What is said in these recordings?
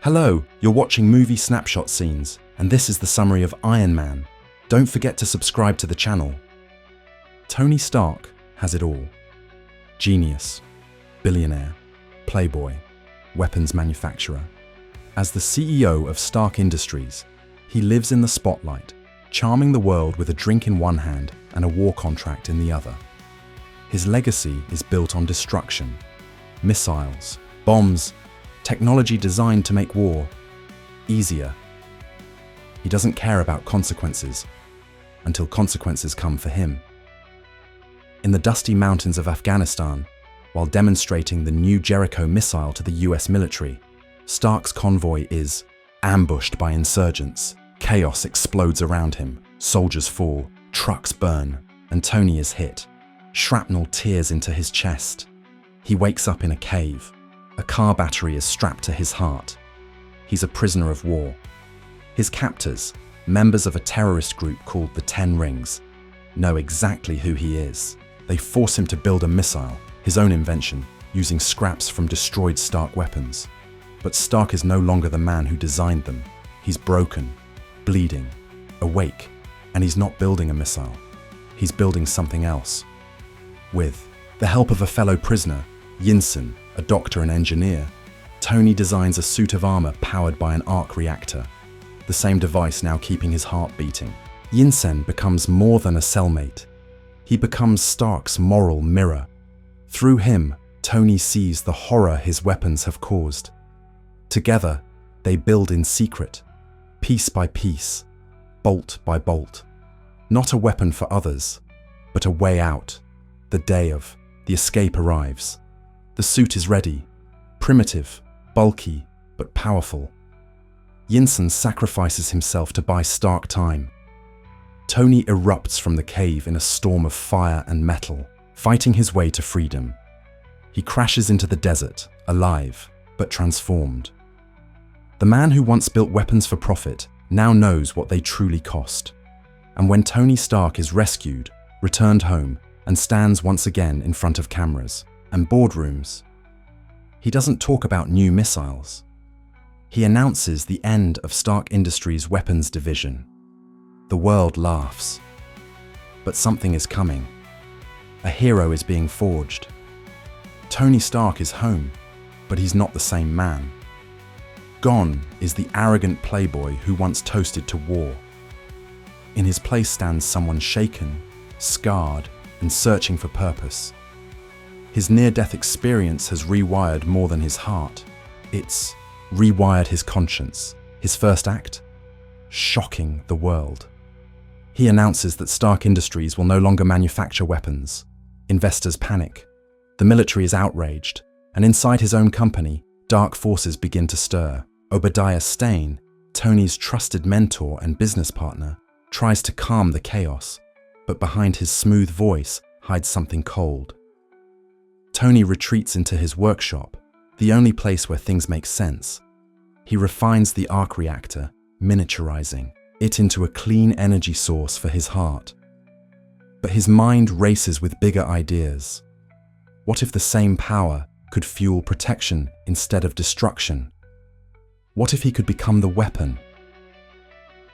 Hello, you're watching movie snapshot scenes, and this is the summary of Iron Man. Don't forget to subscribe to the channel. Tony Stark has it all. Genius, billionaire, playboy, weapons manufacturer. As the CEO of Stark Industries, he lives in the spotlight, charming the world with a drink in one hand and a war contract in the other. His legacy is built on destruction, missiles, bombs, technology designed to make war easier. He doesn't care about consequences until consequences come for him. In the dusty mountains of Afghanistan, while demonstrating the new Jericho missile to the US military, Stark's convoy is ambushed by insurgents. Chaos explodes around him, soldiers fall, trucks burn, and Tony is hit. Shrapnel tears into his chest. He wakes up in a cave. A car battery is strapped to his heart. He's a prisoner of war. His captors, members of a terrorist group called the 10 Rings, know exactly who he is. They force him to build a missile, his own invention, using scraps from destroyed Stark weapons. But Stark is no longer the man who designed them. He's broken, bleeding, awake, and he's not building a missile. He's building something else. With the help of a fellow prisoner, Yinsen, a doctor and engineer, Tony designs a suit of armor powered by an arc reactor, the same device now keeping his heart beating. Yinsen becomes more than a cellmate. He becomes Stark's moral mirror. Through him, Tony sees the horror his weapons have caused. Together, they build in secret, piece by piece, bolt by bolt. Not a weapon for others, but a way out. The day of the escape arrives. The suit is ready, primitive, bulky, but powerful. Yinsen sacrifices himself to buy Stark time. Tony erupts from the cave in a storm of fire and metal, fighting his way to freedom. He crashes into the desert, alive, but transformed. The man who once built weapons for profit now knows what they truly cost. And when Tony Stark is rescued, returned home, and stands once again in front of cameras and boardrooms, he doesn't talk about new missiles. He announces the end of Stark Industries' weapons division. The world laughs. But something is coming. A hero is being forged. Tony Stark is home, but he's not the same man. Gone is the arrogant playboy who once toasted to war. In his place stands someone shaken, scarred, and searching for purpose. His near-death experience has rewired more than his heart. It's rewired his conscience. His first act? Shocking the world. He announces that Stark Industries will no longer manufacture weapons. Investors panic. The military is outraged. And inside his own company, dark forces begin to stir. Obadiah Stane, Tony's trusted mentor and business partner, tries to calm the chaos, but behind his smooth voice hides something cold. Tony retreats into his workshop, the only place where things make sense. He refines the arc reactor, miniaturizing it into a clean energy source for his heart. But his mind races with bigger ideas. What if the same power could fuel protection instead of destruction? What if he could become the weapon?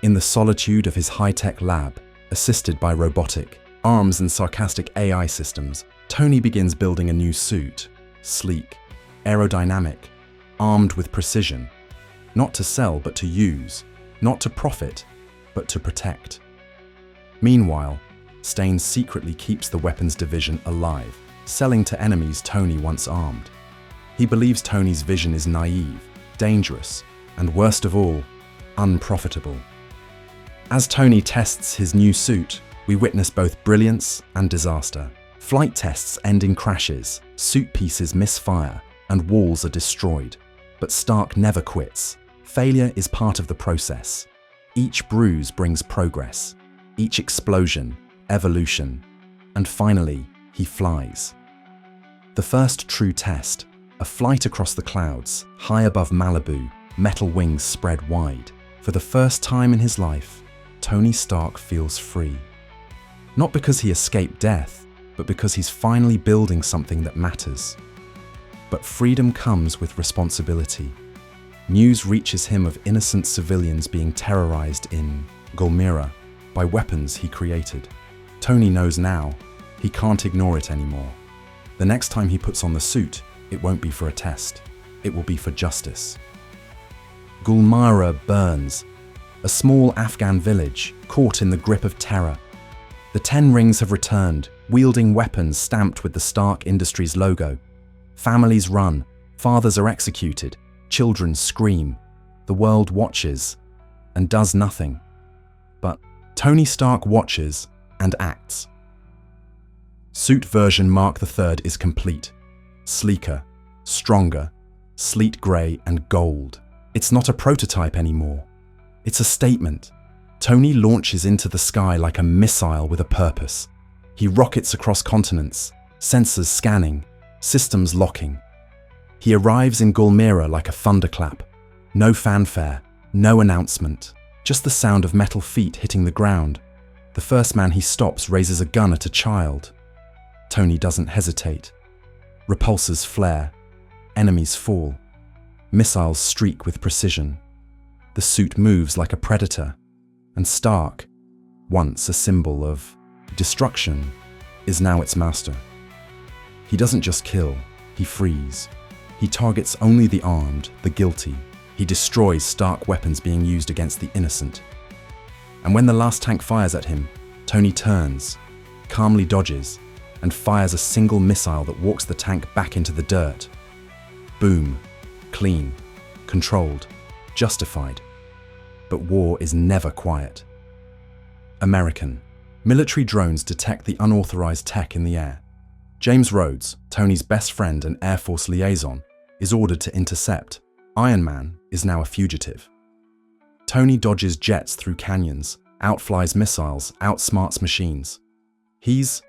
In the solitude of his high-tech lab, assisted by robotic arms and sarcastic AI systems, Tony begins building a new suit, sleek, aerodynamic, armed with precision, not to sell but to use, not to profit but to protect. Meanwhile, Stane secretly keeps the weapons division alive, selling to enemies Tony once armed. He believes Tony's vision is naive, dangerous, and worst of all, unprofitable. As Tony tests his new suit, we witness both brilliance and disaster. Flight tests end in crashes, suit pieces misfire, and walls are destroyed. But Stark never quits. Failure is part of the process. Each bruise brings progress. Each explosion, evolution. And finally, he flies. The first true test, a flight across the clouds, high above Malibu, metal wings spread wide. For the first time in his life, Tony Stark feels free. Not because he escaped death, but because he's finally building something that matters. But freedom comes with responsibility. News reaches him of innocent civilians being terrorized in Gulmira by weapons he created. Tony knows now he can't ignore it anymore. The next time he puts on the suit, it won't be for a test. It will be for justice. Gulmira burns, a small Afghan village caught in the grip of terror. The 10 rings have returned, wielding weapons stamped with the Stark Industries logo. Families run, fathers are executed, children scream. The world watches and does nothing. But Tony Stark watches and acts. Suit version Mark III is complete. Sleeker, stronger, sleet grey and gold. It's not a prototype anymore. It's a statement. Tony launches into the sky like a missile with a purpose. He rockets across continents, sensors scanning, systems locking. He arrives in Gulmira like a thunderclap. No fanfare, no announcement, just the sound of metal feet hitting the ground. The first man he stops raises a gun at a child. Tony doesn't hesitate. Repulsors flare. Enemies fall. Missiles streak with precision. The suit moves like a predator. And Stark, once a symbol of destruction, is now its master. He doesn't just kill, he frees. He targets only the armed, the guilty. He destroys Stark weapons being used against the innocent. And when the last tank fires at him, Tony turns, calmly dodges, and fires a single missile that walks the tank back into the dirt. Boom. Clean. Controlled. Justified. But war is never quiet. American. Military drones detect the unauthorized tech in the air. James Rhodes, Tony's best friend and Air Force liaison, is ordered to intercept. Iron Man is now a fugitive. Tony dodges jets through canyons, outflies missiles, outsmarts machines. He's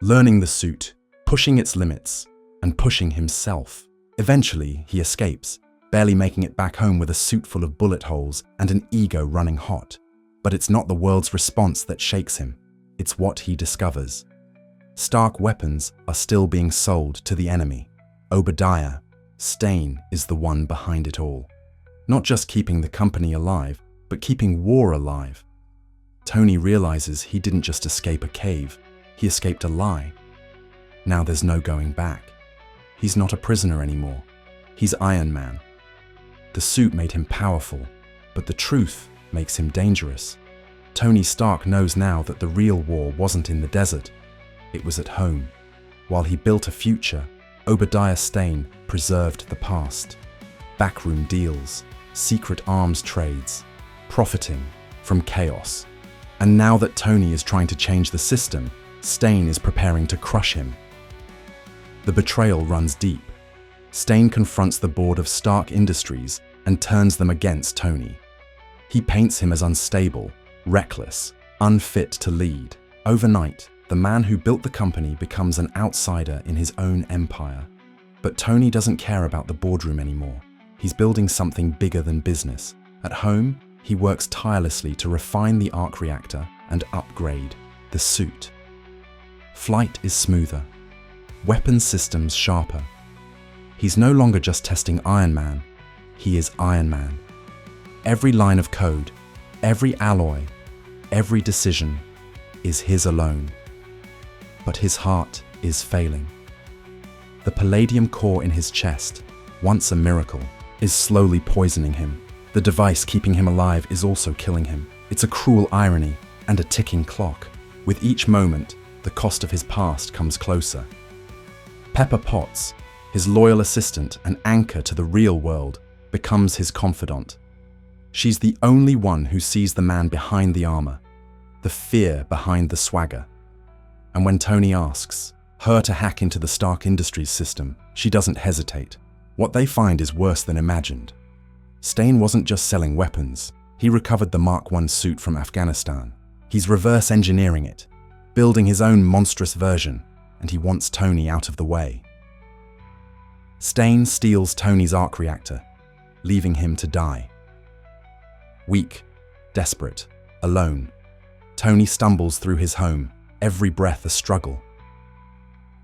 learning the suit, pushing its limits, and pushing himself. Eventually, he escapes, barely making it back home with a suit full of bullet holes and an ego running hot. But it's not the world's response that shakes him. It's what he discovers. Stark weapons are still being sold to the enemy. Obadiah, Stane, is the one behind it all. Not just keeping the company alive, but keeping war alive. Tony realizes he didn't just escape a cave, he escaped a lie. Now there's no going back. He's not a prisoner anymore. He's Iron Man. The suit made him powerful, but the truth makes him dangerous. Tony Stark knows now that the real war wasn't in the desert. It was at home. While he built a future, Obadiah Stane preserved the past. Backroom deals, secret arms trades, profiting from chaos. And now that Tony is trying to change the system, Stane is preparing to crush him. The betrayal runs deep. Stane confronts the board of Stark Industries and turns them against Tony. He paints him as unstable, reckless, unfit to lead. Overnight, the man who built the company becomes an outsider in his own empire. But Tony doesn't care about the boardroom anymore. He's building something bigger than business. At home, he works tirelessly to refine the arc reactor and upgrade the suit. Flight is smoother. Weapon systems sharper. He's no longer just testing Iron Man. He is Iron Man. Every line of code, every alloy, every decision is his alone. But his heart is failing. The palladium core in his chest, once a miracle, is slowly poisoning him. The device keeping him alive is also killing him. It's a cruel irony and a ticking clock. With each moment, the cost of his past comes closer. Pepper Potts, his loyal assistant and anchor to the real world, becomes his confidant. She's the only one who sees the man behind the armor, the fear behind the swagger. And when Tony asks her to hack into the Stark Industries system, she doesn't hesitate. What they find is worse than imagined. Stane wasn't just selling weapons. He recovered the Mark I suit from Afghanistan. He's reverse engineering it, building his own monstrous version, and he wants Tony out of the way. Stane steals Tony's arc reactor, leaving him to die. Weak, desperate, alone, Tony stumbles through his home, every breath a struggle.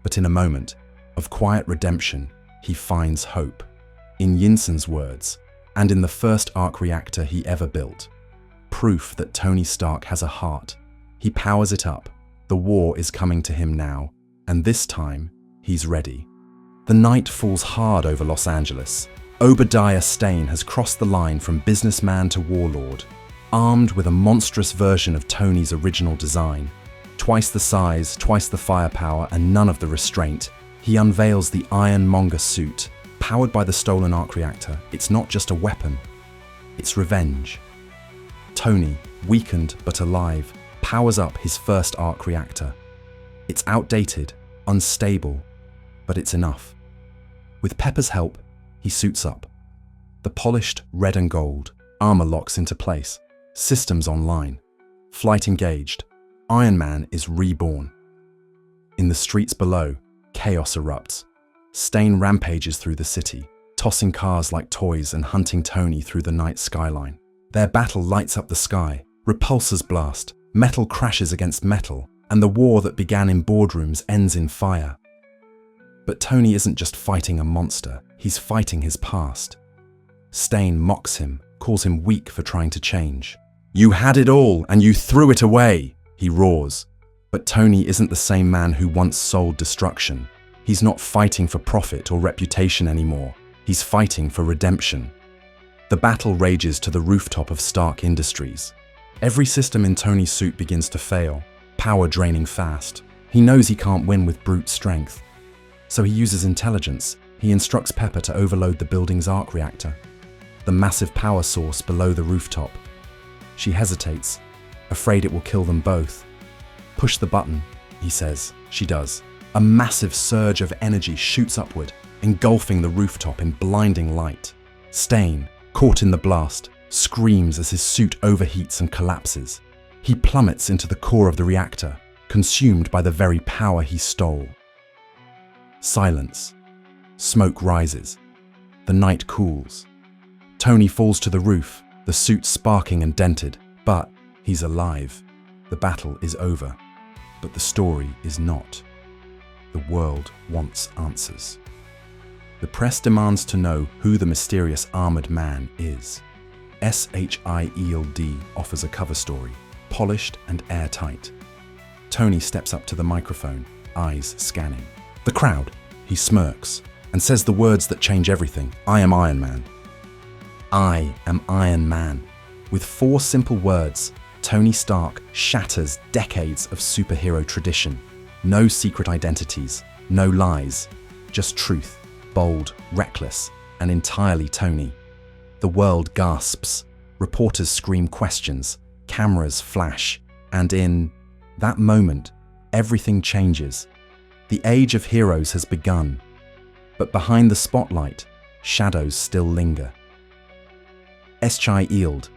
But in a moment of quiet redemption, he finds hope. In Yinsen's words, and in the first arc reactor he ever built. Proof that Tony Stark has a heart. He powers it up. The war is coming to him now, and this time, he's ready. The night falls hard over Los Angeles. Obadiah Stane has crossed the line from businessman to warlord, armed with a monstrous version of Tony's original design. Twice the size, twice the firepower, and none of the restraint, he unveils the Ironmonger suit. Powered by the stolen arc reactor, it's not just a weapon, it's revenge. Tony, weakened but alive, powers up his first arc reactor. It's outdated, unstable, but it's enough. With Pepper's help, he suits up. The polished red and gold, armor locks into place, systems online, flight engaged. Iron Man is reborn. In the streets below, chaos erupts. Stane rampages through the city, tossing cars like toys and hunting Tony through the night skyline. Their battle lights up the sky, repulsors blast, metal crashes against metal, and the war that began in boardrooms ends in fire. But Tony isn't just fighting a monster, he's fighting his past. Stane mocks him, calls him weak for trying to change. "You had it all, and you threw it away," he roars. But Tony isn't the same man who once sold destruction. He's not fighting for profit or reputation anymore. He's fighting for redemption. The battle rages to the rooftop of Stark Industries. Every system in Tony's suit begins to fail, power draining fast. He knows he can't win with brute strength. So he uses intelligence. He instructs Pepper to overload the building's arc reactor, the massive power source below the rooftop. She hesitates, afraid it will kill them both. "Push the button," he says. She does. A massive surge of energy shoots upward, engulfing the rooftop in blinding light. Stane, caught in the blast, screams as his suit overheats and collapses. He plummets into the core of the reactor, consumed by the very power he stole. Silence. Smoke rises. The night cools. Tony falls to the roof, the suit sparking and dented, but he's alive. The battle is over, but the story is not. The world wants answers. The press demands to know who the mysterious armored man is. SHIELD offers a cover story, polished and airtight. Tony steps up to the microphone, eyes scanning. The crowd, he smirks and says the words that change everything. "I am Iron Man." I am Iron Man. With 4 simple words, Tony Stark shatters decades of superhero tradition. No secret identities, no lies, just truth, bold, reckless, and entirely Tony. The world gasps, reporters scream questions, cameras flash, and in that moment, everything changes. The age of heroes has begun, but behind the spotlight, shadows still linger. SHIELD,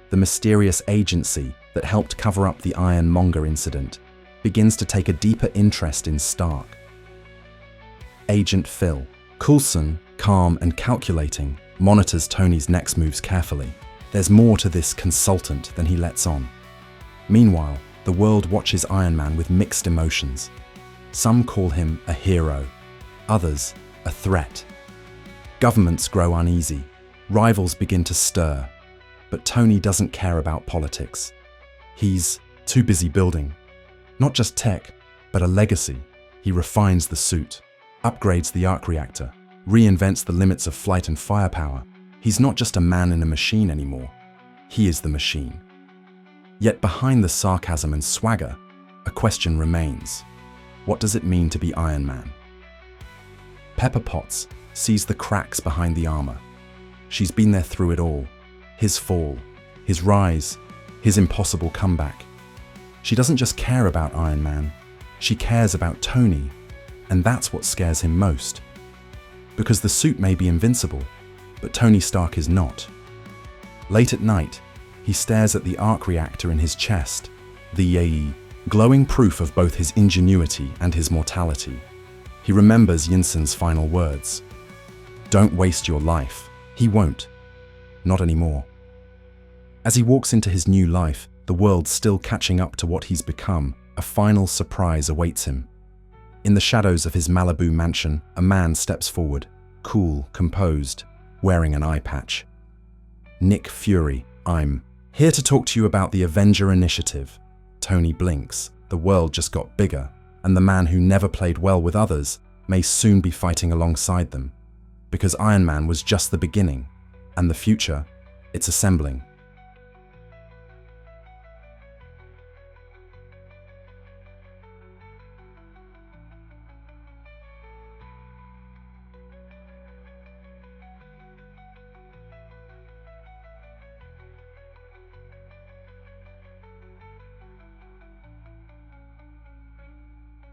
the mysterious agency that helped cover up the Ironmonger incident, begins to take a deeper interest in Stark. Agent Phil, Coulson, calm and calculating, monitors Tony's next moves carefully. There's more to this consultant than he lets on. Meanwhile, the world watches Iron Man with mixed emotions. Some call him a hero, others a threat. Governments grow uneasy, rivals begin to stir, but Tony doesn't care about politics. He's too busy building. Not just tech, but a legacy. He refines the suit, upgrades the arc reactor, reinvents the limits of flight and firepower. He's not just a man in a machine anymore. He is the machine. Yet behind the sarcasm and swagger, a question remains. What does it mean to be Iron Man? Pepper Potts sees the cracks behind the armor. She's been there through it all. His fall, his rise, his impossible comeback. She doesn't just care about Iron Man, she cares about Tony, and that's what scares him most. Because the suit may be invincible, but Tony Stark is not. Late at night, he stares at the arc reactor in his chest, the glowing proof of both his ingenuity and his mortality. He remembers Yinsen's final words. "Don't waste your life." He won't. Not anymore. As he walks into his new life, the world still catching up to what he's become, a final surprise awaits him. In the shadows of his Malibu mansion, a man steps forward, cool, composed, wearing an eye patch. Nick Fury. I'm here to talk to you about the Avenger Initiative. Tony blinks, the world just got bigger, and the man who never played well with others may soon be fighting alongside them. Because Iron Man was just the beginning, and the future, it's assembling.